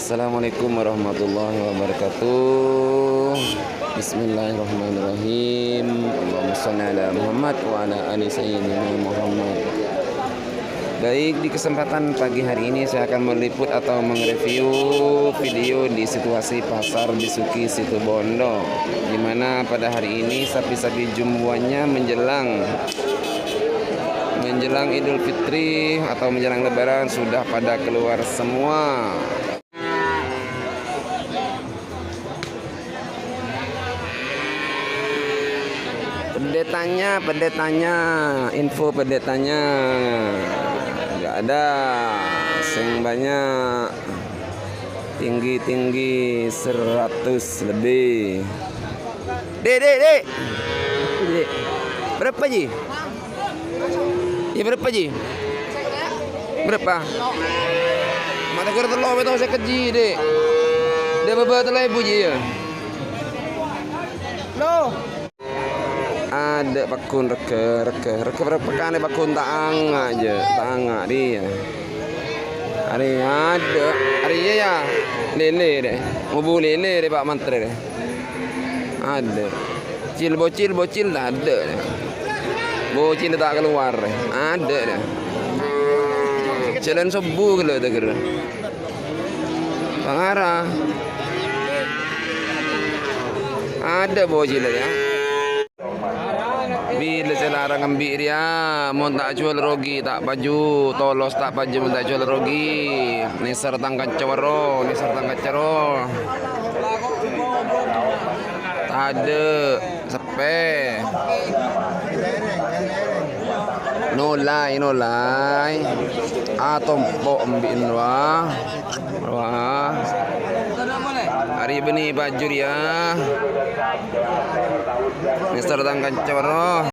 Assalamualaikum warahmatullahi wabarakatuh. Bismillahirrahmanirrahim. Allahumma shalli ala Muhammad wa ala ali sayyidina Muhammad. Baik, di kesempatan pagi hari ini saya akan meliput atau mengreview video di situasi pasar Bisuki Situbondo, di mana pada hari ini sapi-sapi jumboannya menjelang Idul Fitri atau menjelang Lebaran sudah pada keluar semua. Pendetanya, info pendetanya nggak ada, sing banyak, tinggi 100 lebih. Dek. Berapa Ji? Ya berapa Ji? Berapa? Mata kira telur betul saya keji dek. Dia berapa telur ibu Ji ya? No. Ada bakun reke berapa kali bakun taang aja dia. Hari ada, hari ya lele deh, mau lele deh Pak Menteri deh. Ada, bocil dah ada deh. Bocil tak keluar deh, ada deh. Jalan subuh kalau tak kira. Pengarah, ada bocil ya. Bila saya larang ambil dia, mau tak jual rogi, tak baju, tolos tak baju, mau tak jual rogi. Nisar tangkat cawaro. Tak ada, sepe. Nolai. Tompok ambil wah. Hari ini baju dia. Nisar tangkat cawaro.